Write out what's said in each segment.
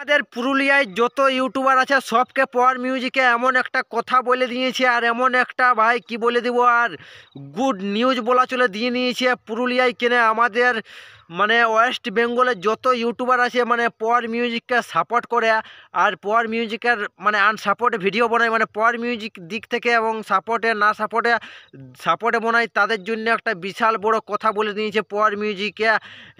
আমাদের পুরুলিয়ায় যত ইউটিউবার আছে সবকে পাওয়ার মিউজিকে এমন একটা কথা বলে দিয়েছে, আর এমন একটা ভাই কি বলে দেবো, আর গুড নিউজ বলা চলে দিয়ে নিয়েছে পুরুলিয়ায় কেনে আমাদের মানে ওয়েস্ট বেঙ্গলের যত ইউটিউবার আছে মানে পাওয়ার মিউজিককে সাপোর্ট করে, আর পাওয়ার মিউজিকের মানে আনসাপোর্টে ভিডিও বানায়, মানে পাওয়ার মিউজিক দিক থেকে এবং সাপোর্টে না সাপোর্টে বানায়, তাদের জন্য একটা বিশাল বড় কথা বলে দিয়েছে পাওয়ার মিউজিকে।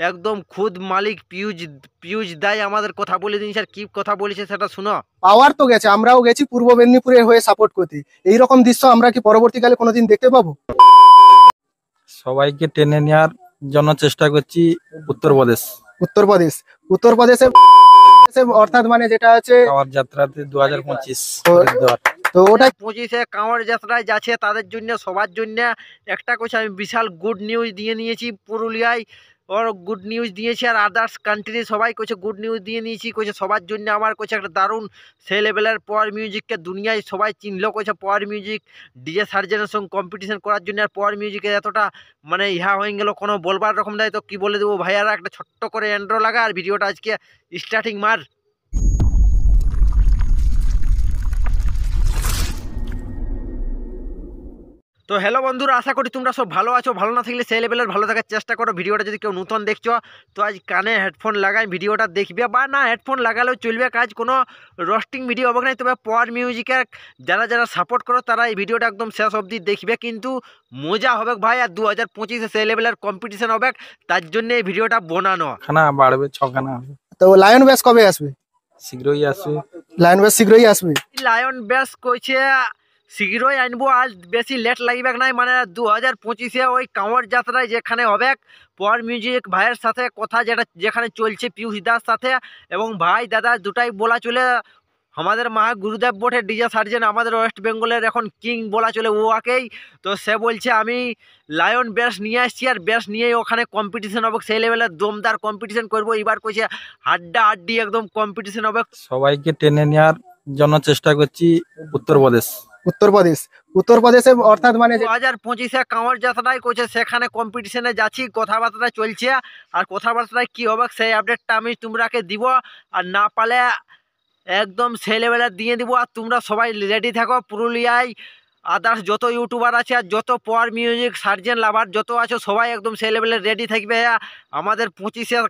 একদম খুদ মালিক পিউজ পিউজ দাই আমাদের কথা বলে দিয়েছে, আর কি কথা বলেছে সেটা শুনো। পাওয়ার তো গেছে, আমরাও গেছি পূর্ব মেদিনীপুরে হয়ে সাপোর্ট করতে। এইরকম দৃশ্য আমরা কি পরবর্তীকালে কোনোদিন দেখতে পাবো? সবাইকে টেনে নেওয়ার জন্য চেষ্টা করছি উত্তরপ্রদেশ উত্তরপ্রদেশ উত্তরপ্রদেশে অর্থাৎ মানে যেটা আছে কাওয়ার যাত্রাতে 2025 তো ওটা 25-এ কাঁওয়ার যাত্রায় যাচ্ছে তাদের জন্য, সবার জন্য একটা কথা আমি বিশাল গুড নিউজ দিয়ে নিয়েছি পুরুলিয়ায়, ওর গুড নিউজ দিয়েছি, আর আদার্স কান্ট্রি সবাই কইছে গুড নিউজ দিয়ে নিয়েছি, কইছে সবার জন্য আমার কইছে একটা দারুণ সেই লেভেলের পাওয়ার মিউজিককে দুনিয়ায় সবাই চিনলো, কইছে পাওয়ার মিউজিক ডিজে সার্জেনের সঙ্গে কম্পিটিশন করার জন্য, আর পাওয়ার মিউজিকে এতটা মানে ইহা হয়ে গেল কোনো বলবার রকম নাই। তো কি বলে দেবো ভাইয়ারা, একটা ছোট্ট করে এন্ড্রো লাগা আর ভিডিওটা আজকে স্টার্টিং মার। তো হ্যালো বন্ধুরা, আশা করি তোমরা সব ভালো আছো। ভালো না থাকলে সেই লেভেলের ভালো থাকার চেষ্টা করো। ভিডিওটা যদি কেউ নতুন দেখছো তো আজ কানে হেডফোন লাগাই ভিডিওটা দেখবে, বা না হেডফোন লাগালেও চলবে, কাজ কোনো রোস্টিং ভিডিও হবে না। তবে পাওয়ার মিউজিকের যারা যারা সাপোর্ট করো তারা এই ভিডিওটা একদম শেষ অবধি দেখবে, কিন্তু মজা হবে ভাই। আর 2025-এ সেই লেভেলের কম্পিটিশন হবে, তার জন্য এই ভিডিওটা বানানো। খানা বাড়বে, 6খানা হবে। তো লায়ন ব্যাস কবে আসবে? শীঘ্রই আসবে। লায়ন ব্যাস শীঘ্রই আসবে। লায়ন ব্যাস কইছে শীঘ্রই আনবো, আজ বেশি লেট লাগবে নাই, মানে 2025-এ ওই কাঁওয়ার যাত্রায় যেখানে হবে পাওয়ার মিউজিক ভাইয়ের সাথে কথা যেখানে চলছে পিয়ুষ দার সাথে, এবং ভাই দাদা দুটাই বলা চলে। আমাদের মহা গুরুদেব বটে ডিজে সার্জেন, আমাদের ওয়েস্ট বেঙ্গলের এখন কিং বলা চলে ওকেই। তো সে বলছে আমি লায়ন ব্যাস নিয়ে আসছি, আর ব্যাস নিয়েই ওখানে কম্পিটিশন হবে, সেই লেভেলের দমদার কম্পিটিশন করবো। এবার কইছে হাড্ডা হাড্ডি একদম কম্পিটিশন হবে। সবাইকে টেনে নেওয়ার জন্য চেষ্টা করছি উত্তরপ্রদেশ উত্তরপ্রদেশে অর্থাৎ মানে 2025-এ কাঁওয়ার যাত্রায় কইছে সেখানে কম্পিটিশনে যাচ্ছি, কথাবার্তা চলছে, আর কথাবার্তায় কি হবে সেই আপডেটটা আমি তোমরাকে দিব, আর না পালে একদম সেই লেভেলের দিয়ে দিব। আর তোমরা সবাই রেডি থাকো, পুরুলিয়ায় আদার্স যত ইউটিউবার আছে আর যত পাওয়ার মিউজিক সার্জেন লাভার যত আছে সবাই একদম সেই লেভেলের রেডি থাকবে। আমাদের 25-এ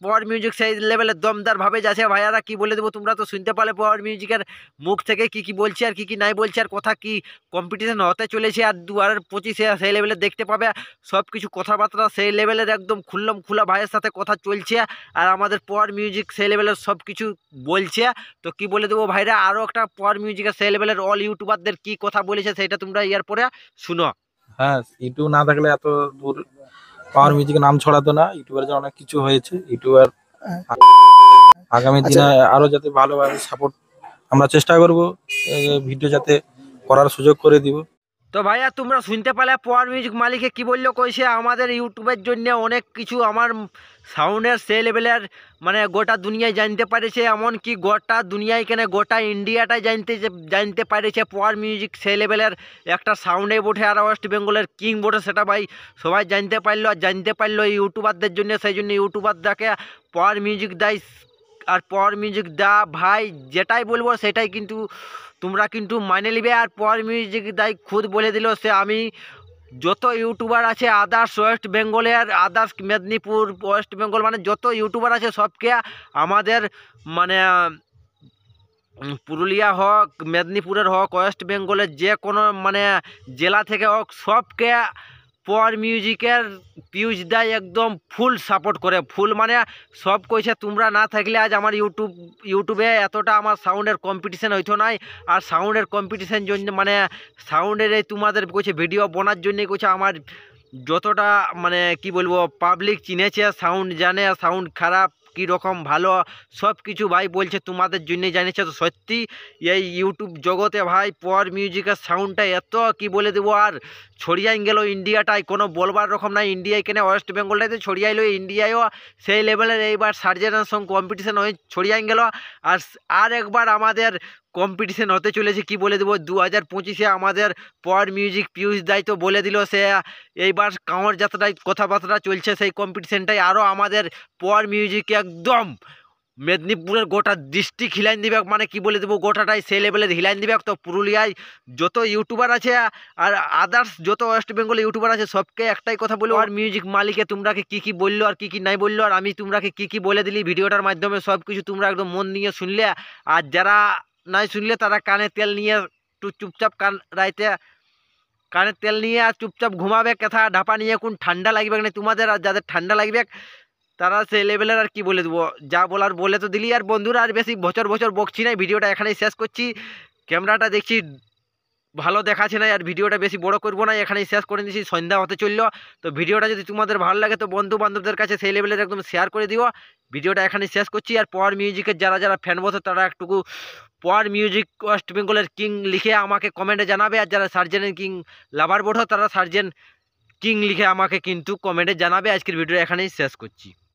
পাওয়ার মিউজিক সেই লেভেলের দমদার ভাবে যাচ্ছে ভাইয়ারা। কি বলে দেবো, তোমরা তো শুনতে পারলে পাওয়ার মিউজিকের মুখ থেকে কি কি বলছে আর কি কি নাই বলছে, আর কথা কি কম্পিটিশন হতে চলেছে, আর 2025-এ সেই লেভেলে দেখতে পাবে সব কিছু কথাবার্তা সেই লেভেলের একদম খুল্লম খুলা ভাইয়ের সাথে কথা চলছে, আর আমাদের পাওয়ার মিউজিক সেই লেভেলের সব কিছু বলছে। তো কি বলে দেবো ভাইরা, আরও একটা পাওয়ার মিউজিকের সেই লেভেলের অল ইউটিউবারদের কি কথা বলেছে সেটা তোমরা ইয়ার পরে শুনো। হ্যাঁ, ইউটিউব না থাকলে এত দূর পাওয়ার মিউজিকের নাম ছড়াতো না। ইউটিউবের জন্য অনেক কিছু হয়েছে। ইউটিউবার আগামী দিনে আরো যাতে ভালোভাবে সাপোর্ট আমরা চেষ্টা করব, ভিডিও যাতে করার সুযোগ করে দিব। তো ভাইয়া তোমরা শুনতে পেলে পাওয়ার মিউজিক মালিকে কি বললো, কইছে আমাদের ইউটিউবের জন্য অনেক কিছু আমার সাউন্ডের সেই লেভেলের মানে গোটা দুনিয়ায় জানতে পারেছে, এমনকি গোটা দুনিয়ায় কেন গোটা ইন্ডিয়াটাই জানতে পারেছে পাওয়ার মিউজিক সেই লেভেলের একটা সাউন্ডে বটে, আর ওয়েস্ট বেঙ্গলের কিং বটে। সেটা ভাই সবাই জানতে পারলো, আর জানতে পারলো ইউটিউবারদের জন্য, সেই জন্য ইউটিউবারদাকে পাওয়ার মিউজিক দেয়। আর পাওয়ার মিউজিক দা ভাই যেটাই বলবো সেটাই কিন্তু তোমরা কিন্তু মানে নিবে। আর পাওয়ার মিউজিক দাই খুদ বলে দিল সে আমি যত ইউটিউবার আছে আদার্স ওয়েস্ট বেঙ্গলের, আদার্স মেদিনীপুর ওয়েস্ট বেঙ্গল মানে যত ইউটিউবার আছে সবকে আমাদের মানে পুরুলিয়া হোক, মেদিনীপুরের হোক, ওয়েস্ট বেঙ্গলের যে কোনো মানে জেলা থেকে হোক, সবকে পাওয়ার মিউজিকের পিউজ দেয় একদম ফুল সাপোর্ট করে, ফুল মানে সব কইছে তোমরা না থাকলে আজ আমার ইউটিউবে এতটা আমার সাউন্ডের কম্পিটিশান হইতো নাই। আর সাউন্ডের কম্পিটিশান জন্য মানে সাউন্ডের এই তোমাদের কইছে ভিডিও বানার জন্যে কইছে আমার যতটা মানে কি বলবো পাবলিক চিনেছে, সাউন্ড জানে, সাউন্ড খারাপ কী রকম ভালো সব কিছু ভাই বলছে তোমাদের জন্যই জানিয়েছে। তো সত্যি এই ইউটিউব জগতে ভাই পাওয়ার মিউজিকের সাউন্ডটা এত কি বলে দেবো, আর ছড়িয়াই গেল ইন্ডিয়াটাই, কোনো বলবার রকম নাই। ইন্ডিয়ায় কেনে ওয়েস্ট বেঙ্গলটাতে ছড়িয়াইলো, ইন্ডিয়ায়ও সেই লেভেলের এইবার সার্জেনের সঙ্গে কম্পিটিশান হয়ে ছড়িয়াই গেল। আর একবার আমাদের কম্পিটিশান হতে চলেছে, কি বলে দেবো 2025-এ আমাদের পাওয়ার মিউজিক পিউষ দায়িত্ব বলে দিল সে এইবার কাঁওয়ার যাত্রায় কথাবার্তা চলছে সেই কম্পিটিশানটাই আরও আমাদের পাওয়ার মিউজিক একদম মেদিনীপুরের গোটা ডিস্ট্রিক্ট হিলাইন দিবে, মানে কি বলে দেবো, গোটাটাই সেই লেভেলের হিলাইন দিবে। তো পুরুলিয়ায় যত ইউটিউবার আছে আর আদার্স যত ওয়েস্ট বেঙ্গলে ইউটিউবার আছে সবকে একটাই কথা বলবো, আর মিউজিক মালিকে তোমরাকে কি কি বললো আর কি কি নাই বললো, আর আমি তোমরাকে কি কি বলে দিলি ভিডিওটার মাধ্যমে, সব কিছু তোমরা একদম মন নিয়ে শুনলে। আর যারা নাই শুনলে তারা কানে তেল নিয়ে একটু চুপচাপ কানে তেল নিয়ে আর চুপচাপ ঘুমাবে, কথা ঢাপা নিয়ে কোন ঠান্ডা লাগবে না তোমাদের। আর যাদের ঠান্ডা লাগবে তারা সেই লেভেলের আর কি বলে দেবো, যা বলার বলে তো দিলি। আর বন্ধুরা আর বেশি বছর বছর বকছি না, ভিডিওটা এখানেই শেষ করছি। ক্যামেরাটা দেখছি ভালো দেখাচ্ছে না, আর ভিডিওটা বেশি বড় করবো না, এখানেই শেষ করে দিচ্ছি, সন্ধ্যা হতে চললো। তো ভিডিওটা যদি তোমাদের ভালো লাগে তো বন্ধু বান্ধবদের কাছে সেই লেভেলের একদম শেয়ার করে দিও। ভিডিওটা এখানেই শেষ করছি। আর পাওয়ার মিউজিকের যারা যারা ফ্যান বসো তারা একটুকু পাওয়ার মিউজিক ওয়েস্ট বেঙ্গলের কিং লিখে আমাকে কমেন্টে জানাবে। আর যারা সার্জেনের কিং লাভার বোর্ড তারা সার্জেন কিং লিখে আমাকে কিন্তু কমেন্টে জানাবে। আজকের ভিডিও এখানেই শেষ করছি।